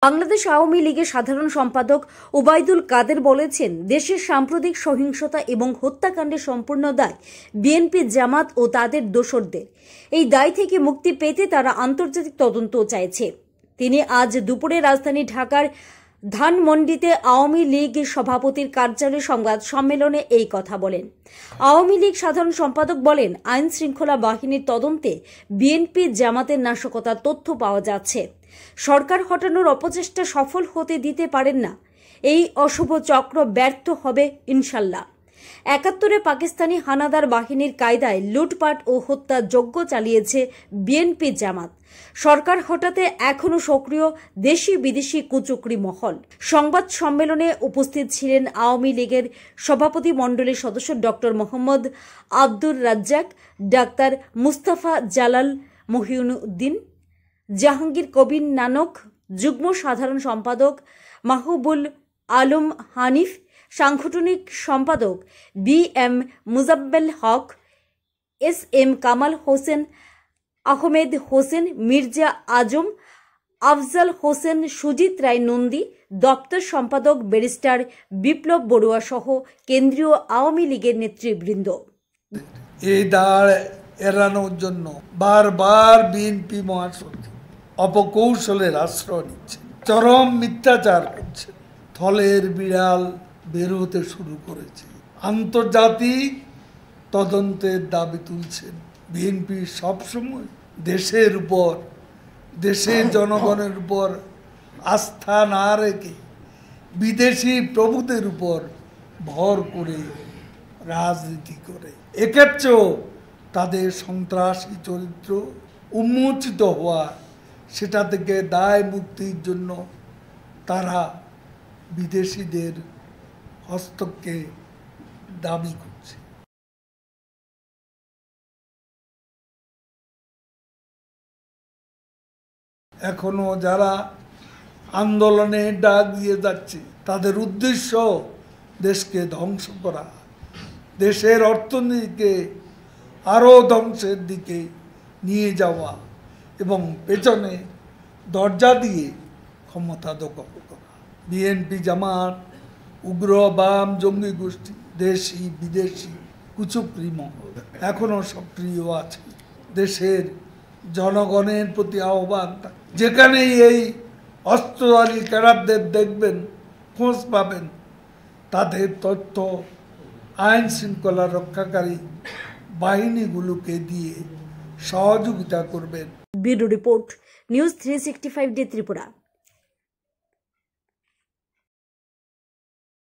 বাংলাদেশ আওয়ামী লীগের সাধারণ সম্পাদক ওবায়দুল কাদের বলেছেন, দেশের সাম্প্রতিক সহিংসতা এবং হত্যাকাণ্ডের সম্পূর্ণ দায় বিএনপি, জামাত ও তাদের দোসরদের। এই দায় থেকে মুক্তি পেতে তারা আন্তর্জাতিক তদন্ত চাইছে। তিনি আজ দুপুরে রাজধানী ঢাকার ধানমন্ডিতে আওয়ামী লীগ সভাপতির কার্যালয়ে সংবাদ সম্মেলনে এই কথা বলেন। আওয়ামী লীগ সাধারণ সম্পাদক বলেন, আইন শৃঙ্খলা বাহিনীর তদন্তে বিএনপি, জামাতের নাশকতার তথ্য পাওয়া যাচ্ছে। সরকার হটানোর অপচেষ্টা সফল হতে দিতে পারেন না। এই অশুভ চক্র ব্যর্থ হবে ইনশাল্লাহ। ৭১-এ পাকিস্তানি হানাদার বাহিনীর কায়দায় লুটপাট ও হত্যাযজ্ঞ চালিয়েছে বিএনপি, জামাত। সরকার হটাতে এখনও সক্রিয় দেশি বিদেশি কুচক্রী মহল। সংবাদ সম্মেলনে উপস্থিত ছিলেন আওয়ামী লীগের সভাপতি মণ্ডলীর সদস্য ডক্টর মোহাম্মদ আব্দুর রাজ্জাক, ডাক্তার মুস্তাফা জালাল, মহিউদ্দিন, জাহাঙ্গীর কবির নানক, যুগ্ম সাধারণ সম্পাদক মাহবুবুল আলম হানিফ, সাংগঠনিক সম্পাদক বি.এম. মুজাব্বেল হক, এস.এম. কামাল হোসেন, আহমেদ হোসেন, মির্জা আজম, আফজাল হোসেন, সুজিত রায় নন্দী, দপ্তর সম্পাদক ব্যারিস্টার বিপ্লব বড়ুয়া সহ কেন্দ্রীয় আওয়ামী লীগের নেতৃবৃন্দ। এই দায় এড়ানোর জন্য বারবার বিএনপি মহাসচিব অপকৌশলের আশ্রয় নিচ্ছে, চরম মিথ্যাচার করছে, থলের বিড়াল বের হতে শুরু করেছে। আন্তর্জাতিক তদন্তের দাবি তুলছেন। বিএনপি সবসময় দেশের উপর, দেশের জনগণের উপর আস্থা না রেখে বিদেশি প্রভুদের উপর ভর করে রাজনীতি করে। এক্ষেত্রেও তাদের সন্ত্রাসী চরিত্র উন্মোচিত হওয়া, সেটা থেকে দায় মুক্তির জন্য তারা বিদেশিদের হস্তক্ষেপ দাবি করছে। এখনো যারা আন্দোলনে ডাক দিয়ে যাচ্ছে, তাদের উদ্দেশ্য দেশকে ধ্বংস করা, দেশের অর্থনীতিকে আরও ধ্বংসের দিকে নিয়ে যাওয়া এবং পেছনে দরজা দিয়ে ক্ষমতা দখল করা। বিএনপি, জামাত, উগ্র বাম জঙ্গি গোষ্ঠী, দেশি বিদেশি কুচক্রী মহল এখনও সক্রিয় আছে। দেশের জনগণের প্রতি আহ্বান, যেখানেই এই অস্ত্রধারী ক্যাডারদের দেখবেন, খোঁজ পাবেন, তাদের তথ্য আইন শৃঙ্খলা রক্ষাকারী বাহিনীগুলোকে দিয়ে সহযোগিতা করবেন। Bureau report, news 365 day Tripura.